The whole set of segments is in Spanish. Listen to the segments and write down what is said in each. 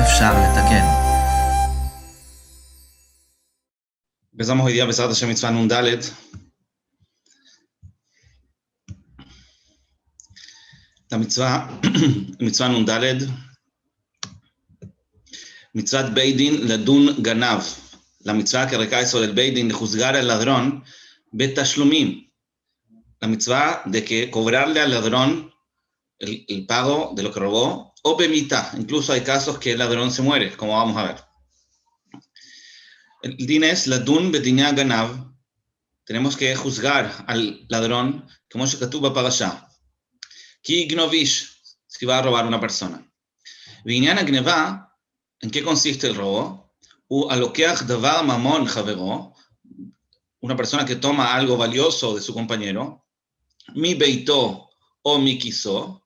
אפשר לתקן. Empezamos hoy día, Besat Hashem Mitzvah Nun Dalet. La mitzvah Nun Dalet. Mitzvat Beidin Ladun Ganav. La mitzvah que recae sobre el Beidin de juzgar al ladrón Betashlumim. La mitzvah de que cobrarle al ladrón el pago de lo que robó, o bemita. Incluso hay casos que el ladrón se muere, como vamos a ver. El din es ladun bedinya ganav. Tenemos que juzgar al ladrón, como shekatuv b'parashá. Ki gnovish, si va a robar una persona. V'inyan hagneva, ¿en qué consiste el robo? U alokeach davar mamon javero, una persona que toma algo valioso de su compañero, mi beito o mi quiso,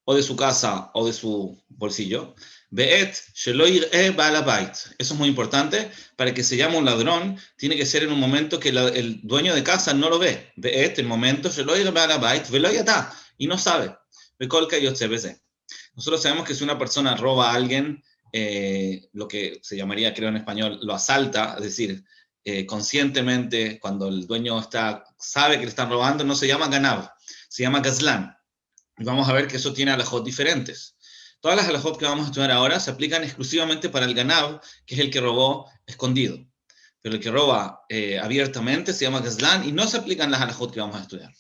o de su casa o de su bolsillo. Be'et shelo yir'eh ba'al habayit. Eso es muy importante. Para que se llame un ladrón, tiene que ser en un momento que el dueño de casa no lo ve. Be'et, el momento shelo yir'eh ba'al habayit, ve'lo yada, y no sabe. Be'kol kayotze beze. Nosotros sabemos que si una persona roba a alguien, lo que se llamaría, creo en español, lo asalta, es decir, conscientemente, cuando el dueño sabe que le están robando, no se llama ganav, se llama gazlan. Y vamos a ver que eso tiene alajot diferentes. Todas las alajot que vamos a estudiar ahora se aplican exclusivamente para el ganav, que es el que robó escondido. Pero el que roba abiertamente se llama gazlan y no se aplican las alajot que vamos a estudiar.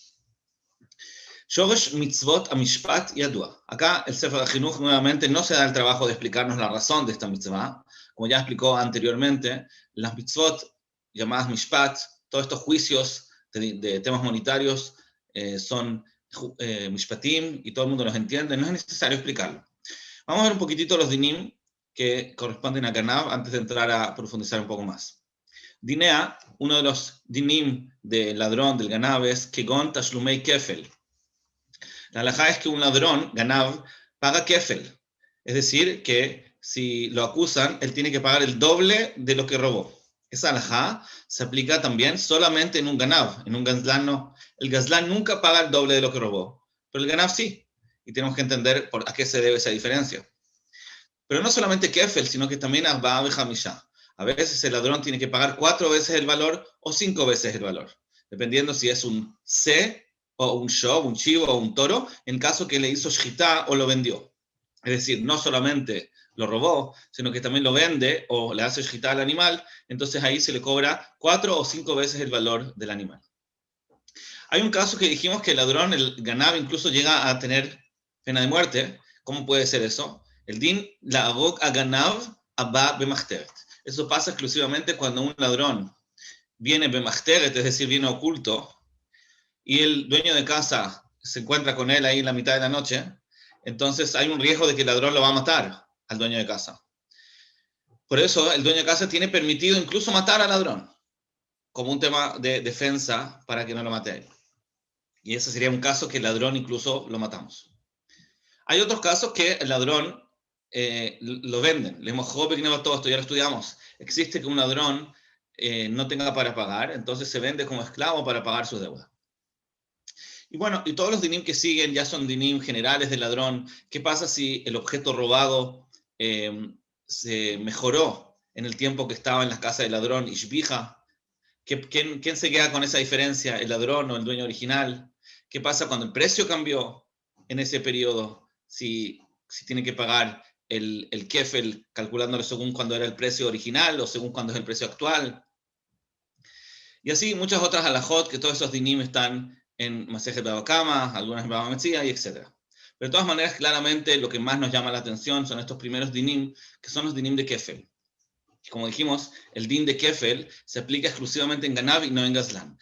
Shoresh mitzvot amishpat yadua. Acá el Sefer HaChinuch nuevamente no se da el trabajo de explicarnos la razón de esta mitzvah. Como ya explicó anteriormente, las mitzvot llamadas mishpat, todos estos juicios de temas monetarios son mishpatim y todo el mundo los entiende, no es necesario explicarlo. Vamos a ver un poquitito los dinim que corresponden a Ganav antes de entrar a profundizar un poco más. Dinea, uno de los dinim del ladrón, del Ganav, es Kegon Tashlumei Kefel. La halajá es que un ladrón, Ganav, paga Kefel. Es decir, que si lo acusan, él tiene que pagar el doble de lo que robó. Esa halajá se aplica también solamente en un Ganav, en un Gazlan no. El Gazlan nunca paga el doble de lo que robó, pero el Ganav sí. Y tenemos que entender a qué se debe esa diferencia. Pero no solamente Kefel, sino que también Arba'a v'Hamishá. A veces el ladrón tiene que pagar 4 veces el valor o 5 veces el valor, dependiendo si es un C o un show, un chivo o un toro, en caso que le hizo shchita o lo vendió. Es decir, no solamente lo robó, sino que también lo vende o le hace shchita al animal, entonces ahí se le cobra 4 o 5 veces el valor del animal. Hay un caso que dijimos que el ladrón, el ganav, incluso llega a tener pena de muerte. ¿Cómo puede ser eso? El din la agok a ganav abba bemachteret. Eso pasa exclusivamente cuando un ladrón viene bemachteret, es decir, viene oculto, y el dueño de casa se encuentra con él ahí en la mitad de la noche, entonces hay un riesgo de que el ladrón lo va a matar al dueño de casa. Por eso el dueño de casa tiene permitido incluso matar al ladrón, como un tema de defensa para que no lo mate a él. Y ese sería un caso que el ladrón incluso lo matamos. Hay otros casos que el ladrón lo venden. Le mojó todo esto, ya lo estudiamos. Existe que un ladrón no tenga para pagar, entonces se vende como esclavo para pagar su deuda. Y bueno, y todos los dinim que siguen ya son dinim generales del ladrón. ¿Qué pasa si el objeto robado se mejoró en el tiempo que estaba en la casa del ladrón? Ishbija. ¿Quién se queda con esa diferencia? ¿El ladrón o el dueño original? ¿Qué pasa cuando el precio cambió en ese periodo? Si tiene que pagar el kefel, calculándolo según cuando era el precio original o según cuando es el precio actual. Y así muchas otras halajot, que todos esos dinim están en Masejet Bava Kama, algunas en Bava Metzia, y etc. Pero de todas maneras, claramente lo que más nos llama la atención son estos primeros dinim, que son los dinim de kefel. Como dijimos, el din de kefel se aplica exclusivamente en ganav y no en gazlan.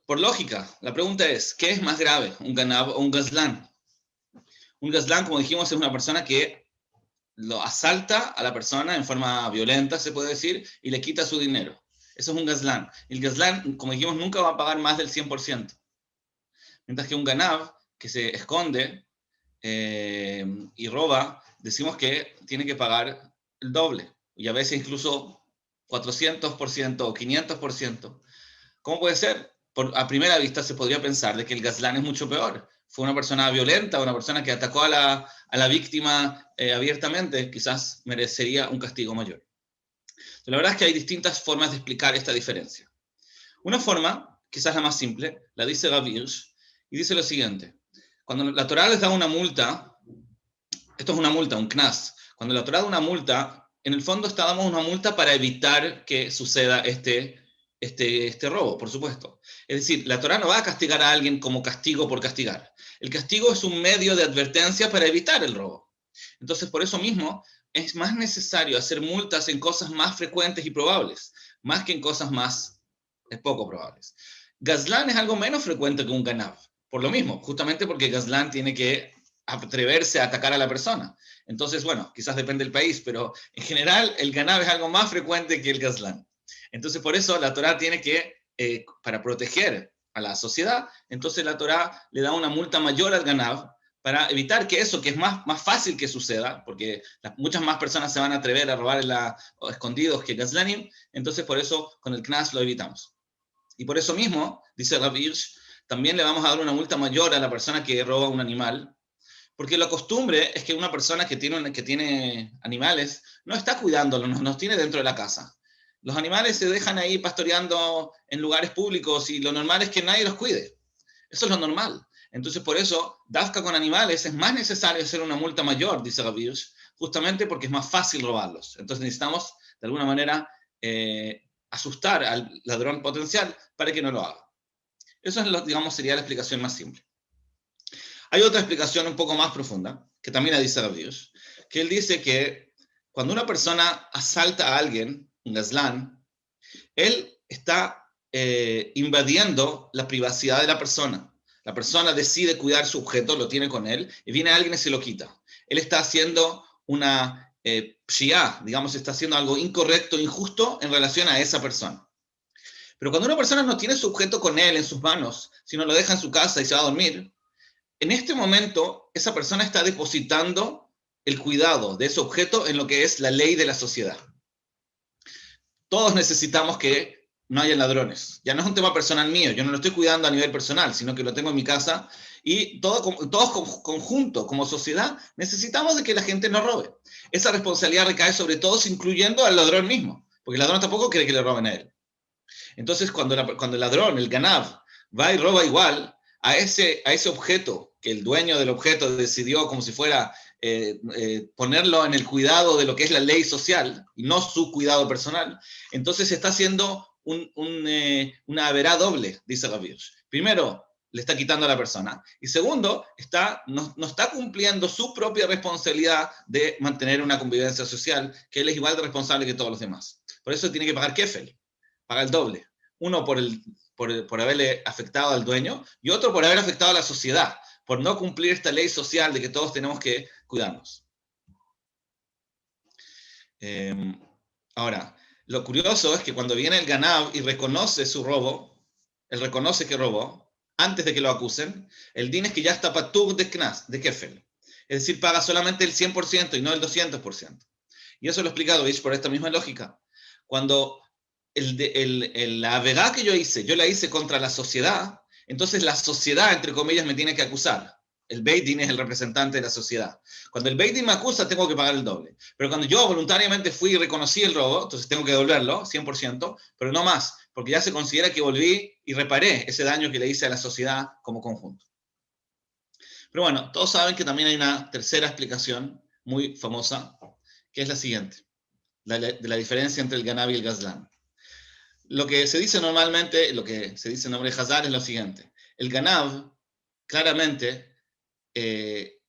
Por lógica, la pregunta es, ¿qué es más grave, un ganav o un gazlan? Un gazlan, como dijimos, es una persona que lo asalta a la persona en forma violenta, se puede decir, y le quita su dinero. Eso es un gazlan. El gazlan, como dijimos, nunca va a pagar más del 100%. Mientras que un ganav, que se esconde y roba, decimos que tiene que pagar el doble. Y a veces incluso 400% o 500%. ¿Cómo puede ser? A primera vista se podría pensar de que el gazlán es mucho peor. fue una persona violenta, una persona que atacó a la víctima abiertamente, quizás merecería un castigo mayor. La verdad es que hay distintas formas de explicar esta diferencia. Una forma, quizás la más simple, la dice Rav Hirsch, y dice lo siguiente. Cuando la Torá les da una multa, esto es una multa, un knas. Cuando la Torá da una multa, en el fondo está dando una multa para evitar que suceda este robo, por supuesto. Es decir, la Torá no va a castigar a alguien como castigo por castigar. El castigo es un medio de advertencia para evitar el robo. Entonces, por eso mismo, es más necesario hacer multas en cosas más frecuentes y probables, más que en cosas más poco probables. Gazlán es algo menos frecuente que un ganav, por lo mismo, justamente porque Gazlán tiene que atreverse a atacar a la persona. Entonces, bueno, quizás depende del país, pero en general el ganav es algo más frecuente que el Gazlán. Entonces, por eso la Torá tiene que, para proteger a la sociedad, entonces la Torá le da una multa mayor al ganav para evitar que eso, que es más fácil que suceda, porque muchas más personas se van a atrever a robar escondidos que Gazlanim, entonces por eso con el knas lo evitamos. Y por eso mismo, dice Rav Hirsch, también le vamos a dar una multa mayor a la persona que roba un animal, porque la costumbre es que una persona que tiene animales no está cuidándolos, no los tiene dentro de la casa. Los animales se dejan ahí pastoreando en lugares públicos y lo normal es que nadie los cuide. Eso es lo normal. Entonces, por eso, Dafka con animales es más necesario hacer una multa mayor, dice Rav Hirsch, justamente porque es más fácil robarlos. Entonces necesitamos, de alguna manera, asustar al ladrón potencial para que no lo haga. Eso es, digamos, sería la explicación más simple. Hay otra explicación un poco más profunda, que también la dice Rav Hirsch, que él dice que cuando una persona asalta a alguien, un gazlán, él está invadiendo la privacidad de la persona. La persona decide cuidar su objeto, lo tiene con él, y viene alguien y se lo quita. Él está haciendo una pshia, digamos, está haciendo algo incorrecto, injusto en relación a esa persona. Pero cuando una persona no tiene su objeto con él en sus manos, sino lo deja en su casa y se va a dormir, en este momento esa persona está depositando el cuidado de ese objeto en lo que es la ley de la sociedad. Todos necesitamos que no haya ladrones. Ya no es un tema personal mío, yo no lo estoy cuidando a nivel personal, sino que lo tengo en mi casa y todos conjuntos, como sociedad, necesitamos de que la gente no robe. Esa responsabilidad recae sobre todos, incluyendo al ladrón mismo, porque el ladrón tampoco quiere que le roben a él. Entonces, cuando el ladrón, el ganav, va y roba igual a ese objeto, que el dueño del objeto decidió como si fuera ponerlo en el cuidado de lo que es la ley social y no su cuidado personal, entonces se está haciendo una haverá doble, dice Rav Hirsch. Primero, le está quitando a la persona. Y segundo, no está cumpliendo su propia responsabilidad de mantener una convivencia social, que él es igual de responsable que todos los demás. Por eso tiene que pagar kefel, paga el doble. Uno por haberle afectado al dueño y otro por haber afectado a la sociedad, por no cumplir esta ley social de que todos tenemos que cuidarnos. Ahora, lo curioso es que cuando viene el ganav y reconoce su robo, él reconoce que robó, antes de que lo acusen, el din es que ya está patur de knas, de kefel. Es decir, paga solamente el 100% y no el 200%. Y eso lo explica Dovich por esta misma lógica. Cuando la vega que yo la hice contra la sociedad, entonces la sociedad, entre comillas, me tiene que acusar. El Beit Din es el representante de la sociedad. Cuando el Beit Din me acusa, tengo que pagar el doble. Pero cuando yo voluntariamente fui y reconocí el robo, entonces tengo que devolverlo, 100%, pero no más, porque ya se considera que volví y reparé ese daño que le hice a la sociedad como conjunto. Pero bueno, todos saben que también hay una tercera explicación muy famosa, que es la siguiente, de la diferencia entre el ganav y el gazlán. Lo que se dice normalmente, lo que se dice en nombre de Hazar es lo siguiente. El ganav, claramente, el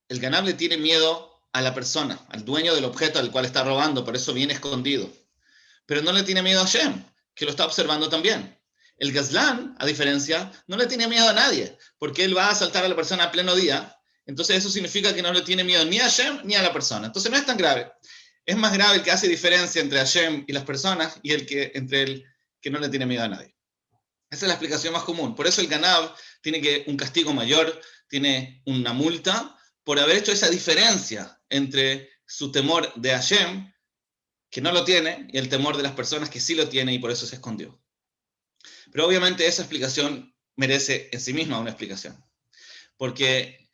ganav le tiene miedo a la persona, al dueño del objeto al cual está robando, por eso viene escondido. Pero no le tiene miedo a Hashem, que lo está observando también. El gazlán, a diferencia, no le tiene miedo a nadie, porque él va a asaltar a la persona a pleno día. Entonces eso significa que no le tiene miedo ni a Hashem ni a la persona. Entonces no es tan grave. Es más grave el que hace diferencia entre Hashem y las personas y entre el que no le tiene miedo a nadie. Esa es la explicación más común. Por eso el ganav tiene un castigo mayor, tiene una multa por haber hecho esa diferencia entre su temor de Hashem, que no lo tiene, y el temor de las personas que sí lo tiene y por eso se escondió. Pero obviamente esa explicación merece en sí misma una explicación. Porque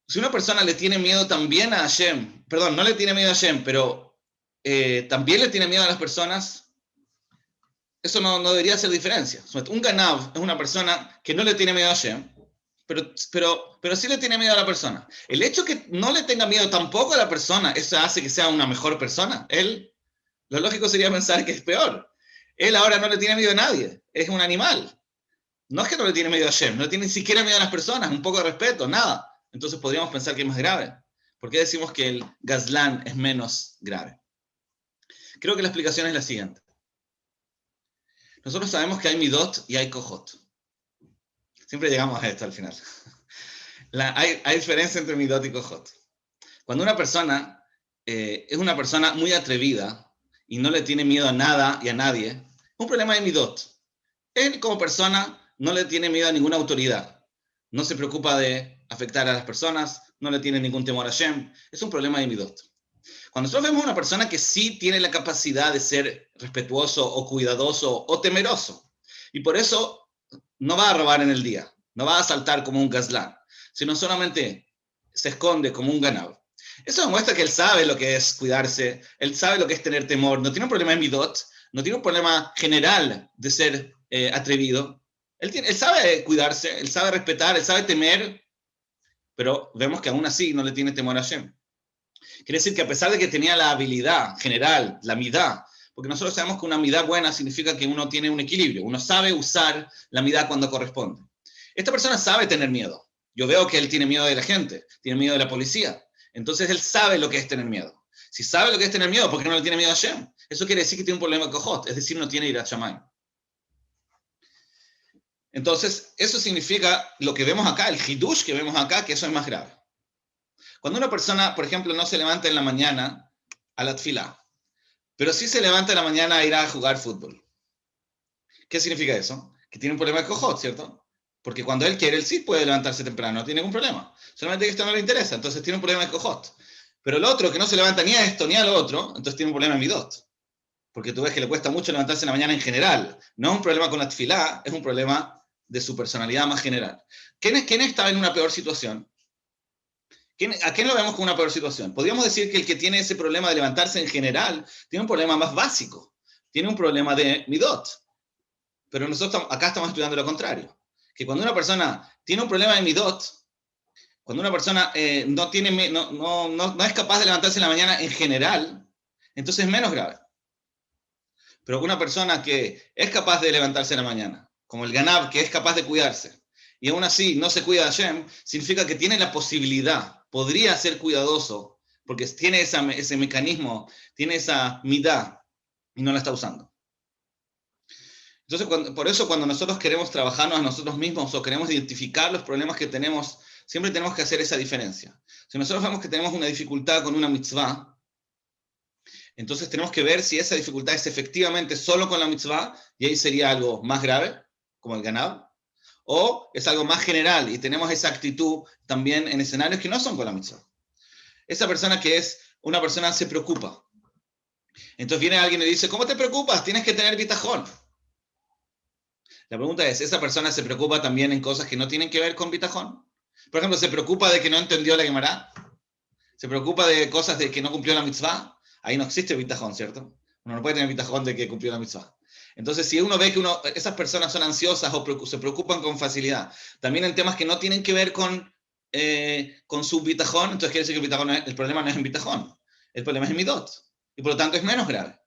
si una persona le tiene miedo también a Hashem, perdón, no le tiene miedo a Hashem, pero también le tiene miedo a las personas, eso no debería hacer diferencia. Un ganav es una persona que no le tiene miedo a Hashem, pero sí le tiene miedo a la persona. El hecho que no le tenga miedo tampoco a la persona, eso hace que sea una mejor persona. Lo lógico sería pensar que es peor. Él ahora no le tiene miedo a nadie, es un animal. No es que no le tiene miedo a Hashem, no le tiene ni siquiera miedo a las personas, un poco de respeto, nada. Entonces podríamos pensar que es más grave. ¿Por qué decimos que el gazlán es menos grave? Creo que la explicación es la siguiente. Nosotros sabemos que hay midot y hay kohot. Siempre llegamos a esto al final. Hay diferencia entre midot y kohot. Cuando una persona es una persona muy atrevida y no le tiene miedo a nada y a nadie, es un problema de midot. Él como persona no le tiene miedo a ninguna autoridad. No se preocupa de afectar a las personas, no le tiene ningún temor a Hashem. Es un problema de midot. Cuando nosotros vemos a una persona que sí tiene la capacidad de ser respetuoso o cuidadoso o temeroso, y por eso no va a robar en el día, no va a asaltar como un gazlán, sino solamente se esconde como un ganado. Eso demuestra que él sabe lo que es cuidarse, él sabe lo que es tener temor, no tiene un problema en midot, no tiene un problema general de ser atrevido. Él sabe cuidarse, él sabe respetar, él sabe temer, pero vemos que aún así no le tiene temor a Hashem. Quiere decir que a pesar de que tenía la habilidad general, la midá, porque nosotros sabemos que una midá buena significa que uno tiene un equilibrio, uno sabe usar la midá cuando corresponde. Esta persona sabe tener miedo. Yo veo que él tiene miedo de la gente, tiene miedo de la policía. Entonces él sabe lo que es tener miedo. Si sabe lo que es tener miedo, ¿por qué no le tiene miedo a Hashem? Eso quiere decir que tiene un problema de kohot, es decir, no tiene irat shamayim. Entonces, eso significa lo que vemos acá, el hidush que vemos acá, que eso es más grave. Cuando una persona, por ejemplo, no se levanta en la mañana a la tefilá, pero sí se levanta en la mañana a ir a jugar fútbol. ¿Qué significa eso? Que tiene un problema de kohot, ¿cierto? Porque cuando él quiere, él sí puede levantarse temprano, no tiene ningún problema. Solamente que esto no le interesa, entonces tiene un problema de kohot. Pero el otro que no se levanta ni a esto ni a lo otro, entonces tiene un problema de midot. Porque tú ves que le cuesta mucho levantarse en la mañana en general. No es un problema con la tefilá, es un problema de su personalidad más general. ¿Quién está en una peor situación? ¿A quién lo vemos con una peor situación? Podríamos decir que el que tiene ese problema de levantarse en general tiene un problema más básico, tiene un problema de midot. Pero nosotros acá estamos estudiando lo contrario, que cuando una persona tiene un problema de midot, cuando una persona no es capaz de levantarse en la mañana en general, entonces es menos grave. Pero una persona que es capaz de levantarse en la mañana, como el ganab, que es capaz de cuidarse, y aún así no se cuida de Hashem, significa que tiene la posibilidad, podría ser cuidadoso, porque tiene ese mecanismo, tiene esa midá, y no la está usando. Entonces, por eso cuando nosotros queremos trabajarnos a nosotros mismos o queremos identificar los problemas que tenemos, siempre tenemos que hacer esa diferencia. Si nosotros vemos que tenemos una dificultad con una mitzvah, entonces tenemos que ver si esa dificultad es efectivamente solo con la mitzvah, y ahí sería algo más grave, como el ganab, o es algo más general y tenemos esa actitud también en escenarios que no son con la mitzvah. Esa persona que es una persona se preocupa. Entonces viene alguien y le dice, ¿cómo te preocupas? Tienes que tener bitajón. La pregunta es, ¿esa persona se preocupa también en cosas que no tienen que ver con bitajón? Por ejemplo, ¿se preocupa de que no entendió la Gemara? ¿Se preocupa de cosas de que no cumplió la mitzvah? Ahí no existe bitajón, ¿cierto? Uno no puede tener bitajón de que cumplió la mitzvah. Entonces, si uno ve que esas personas son ansiosas o se preocupan con facilidad, también en temas que no tienen que ver con su bitajón, entonces quiere decir que el problema no es en bitajón, el problema es en midot, y por lo tanto es menos grave.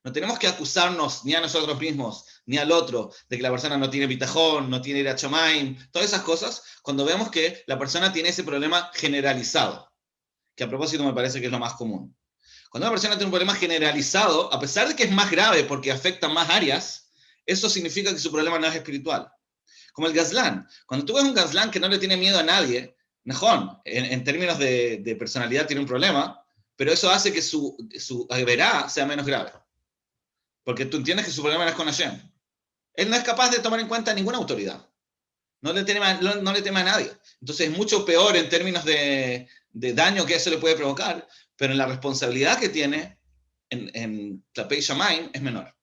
No tenemos que acusarnos ni a nosotros mismos, ni al otro, de que la persona no tiene bitajón, no tiene irat shamayim, todas esas cosas, cuando vemos que la persona tiene ese problema generalizado, que a propósito me parece que es lo más común. Cuando una persona tiene un problema generalizado, a pesar de que es más grave porque afecta más áreas, eso significa que su problema no es espiritual. Como el gazlán. Cuando tú ves un gazlán que no le tiene miedo a nadie, mejor, en términos de personalidad tiene un problema, pero eso hace que su verá sea menos grave. Porque tú entiendes que su problema no es con Hashem. Él no es capaz de tomar en cuenta ninguna autoridad. No le teme a nadie. Entonces es mucho peor en términos de daño que eso le puede provocar, pero en la responsabilidad que tiene en Klapei Shamayim es menor.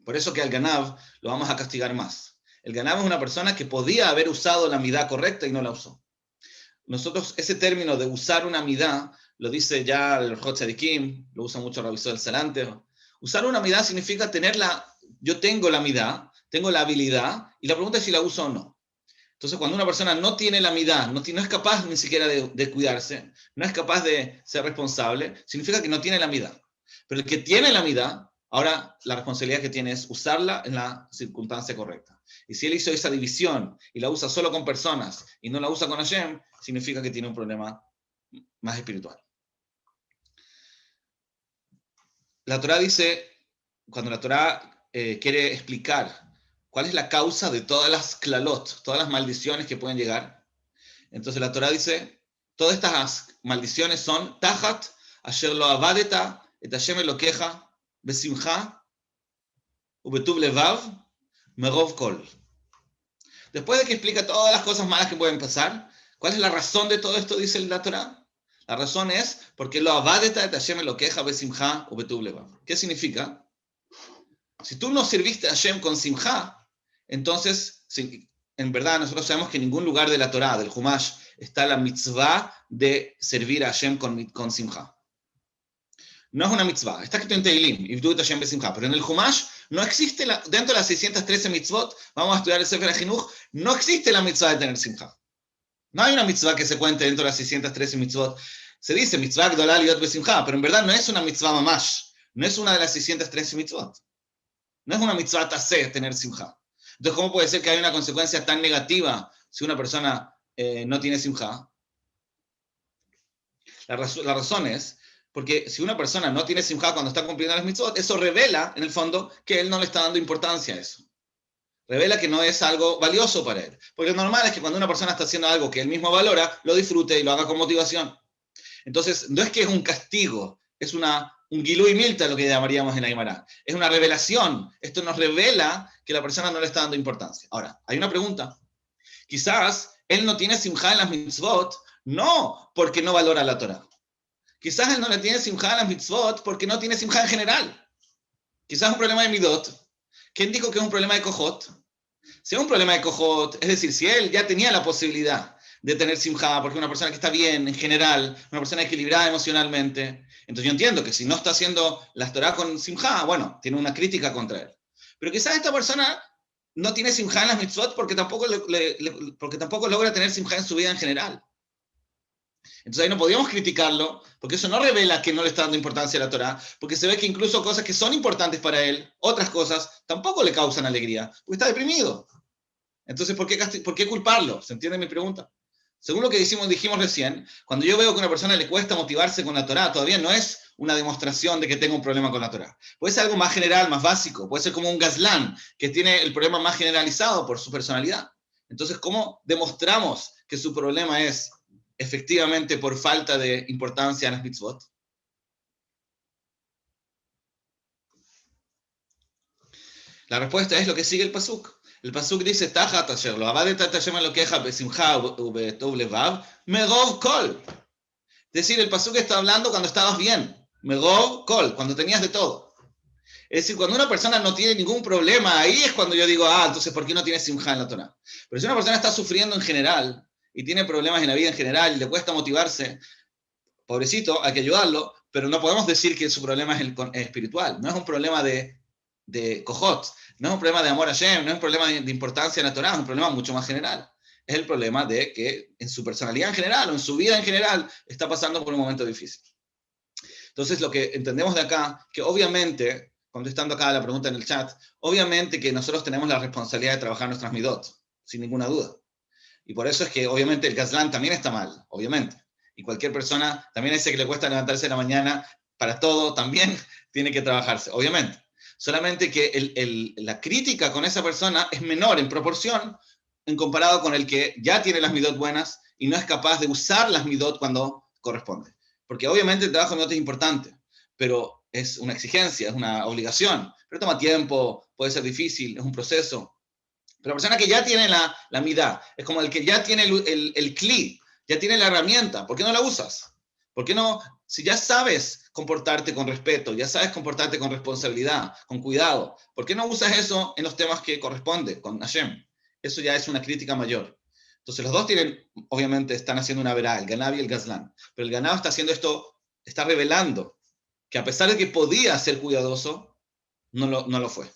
Por eso que al Ganav lo vamos a castigar más. El Ganav es una persona que podía haber usado la midá correcta y no la usó. Nosotros, ese término de usar una midá, lo dice ya el Hot Tzadikim, lo usa mucho Rabbi Zohar Salanter. Usar una midá significa yo tengo la midá, tengo la habilidad, y la pregunta es si la uso o no. Entonces, cuando una persona no tiene la midá, no es capaz ni siquiera de cuidarse, no es capaz de ser responsable, significa que no tiene la midá. Pero el que tiene la midá, ahora la responsabilidad que tiene es usarla en la circunstancia correcta. Y si él hizo esa división y la usa solo con personas y no la usa con Hashem, significa que tiene un problema más espiritual. La Torá dice, cuando la Torá quiere explicar cuál es la causa de todas las klalot, todas las maldiciones que pueden llegar, entonces la Torá dice, todas estas maldiciones son Tajat, Asher lo abadeta, et Hashem elokeja, besimcha, ubetub levav, merov kol. Después de que explica todas las cosas malas que pueden pasar, ¿cuál es la razón de todo esto? Dice la Torá. La razón es porque lo abadeta et Hashem elokeja, besimcha, ubetub levav. ¿Qué significa? Si tú no serviste a Hashem con simcha, entonces, en verdad, nosotros sabemos que en ningún lugar de la Torá, del Humash, está la mitzvah de servir a Hashem con simcha. No es una mitzvah. Está escrito en Teilim, Ivdu et Hashem besimcha. Pero en el Humash no existe, dentro de las 613 mitzvot, vamos a estudiar el Sefer HaChinuch, no existe la mitzvah de tener simcha. No hay una mitzvah que se cuente dentro de las 613 mitzvot. Se dice mitzvah gdolá liot besimcha, pero en verdad no es una mitzvah mamash. No es una de las 613 mitzvot. No es una mitzvah taseh tener simcha. Entonces, ¿cómo puede ser que haya una consecuencia tan negativa si una persona no tiene simcha? La razón es porque si una persona no tiene simcha cuando está cumpliendo las mitzvot, eso revela, en el fondo, que él no le está dando importancia a eso. Revela que no es algo valioso para él. Porque lo normal es que cuando una persona está haciendo algo que él mismo valora, lo disfrute y lo haga con motivación. Entonces, no es que es un castigo, es un gilui milta, lo que llamaríamos en la Gemara. Es una revelación. Esto nos revela que la persona no le está dando importancia. Ahora, hay una pregunta. Quizás él no tiene simcha en las mitzvot, no porque no valora la Torah. Quizás él no le tiene simcha en las mitzvot porque no tiene simcha en general. Quizás es un problema de midot. ¿Quién dijo que es un problema de kohot? Si es un problema de kohot, es decir, si él ya tenía la posibilidad de tener simcha, porque es una persona que está bien en general, una persona equilibrada emocionalmente, entonces yo entiendo que si no está haciendo las Torah con simcha, bueno, tiene una crítica contra él. Pero quizás esta persona no tiene simcha en las mitzvot porque tampoco logra tener simcha en su vida en general. Entonces ahí no podíamos criticarlo, porque eso no revela que no le está dando importancia a la Torá, porque se ve que incluso cosas que son importantes para él, otras cosas, tampoco le causan alegría, porque está deprimido. Entonces, ¿por qué culparlo? ¿Se entiende mi pregunta? Según lo que dijimos recién, cuando yo veo que a una persona le cuesta motivarse con la Torá, todavía no es una demostración de que tenga un problema con la Torá. Puede ser algo más general, más básico, puede ser como un gazlán, que tiene el problema más generalizado por su personalidad. Entonces, ¿cómo demostramos que su problema es efectivamente por falta de importancia en las mitzvot? La respuesta es lo que sigue el pasuk. El pasuk dice, Tajat asher lo abadet et Hashem elokeja besimcha ubetov levav merov kol. Es decir, el pasuk está hablando cuando estabas bien. Merov kol, cuando tenías de todo. Es decir, cuando una persona no tiene ningún problema, ahí es cuando yo digo, entonces, ¿por qué no tiene simcha en la Torah? Pero si una persona está sufriendo en general, y tiene problemas en la vida en general, y le cuesta motivarse, pobrecito, hay que ayudarlo, pero no podemos decir que su problema es espiritual. No es un problema de kohot, no es un problema de amor a Hashem, no es un problema de importancia en la Torah, es un problema mucho más general. Es el problema de que en su personalidad en general, o en su vida en general, está pasando por un momento difícil. Entonces, lo que entendemos de acá, que obviamente, contestando acá a la pregunta en el chat, obviamente que nosotros tenemos la responsabilidad de trabajar nuestras midot, sin ninguna duda. Y por eso es que obviamente el gazlán también está mal, obviamente. Y cualquier persona, también ese que le cuesta levantarse en la mañana, para todo también tiene que trabajarse, obviamente. Solamente que la crítica con esa persona es menor en proporción en comparado con el que ya tiene las midot buenas y no es capaz de usar las midot cuando corresponde. Porque obviamente el trabajo de midot es importante, pero es una exigencia, es una obligación. Pero toma tiempo, puede ser difícil, es un proceso. Pero la persona que ya tiene la midá, es como el que ya tiene el kli, ya tiene la herramienta, ¿por qué no la usas? ¿Por qué no? Si ya sabes comportarte con respeto, ya sabes comportarte con responsabilidad, con cuidado, ¿por qué no usas eso en los temas que corresponde con Hashem? eso ya es una crítica mayor. Entonces los dos obviamente están haciendo una verá, el Ganav y el Gazlán, pero el Ganav está haciendo esto, está revelando que a pesar de que podía ser cuidadoso, no lo fue.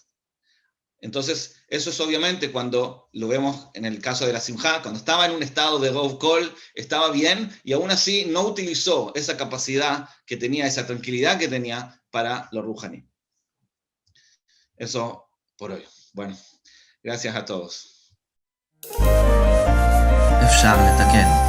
Entonces, eso es obviamente cuando lo vemos en el caso de la Simjá, cuando estaba en un estado de Rov Kol, estaba bien, y aún así no utilizó esa capacidad que tenía, esa tranquilidad que tenía para los Ruhani. Eso por hoy. Bueno, gracias a todos. אפשר לתקן.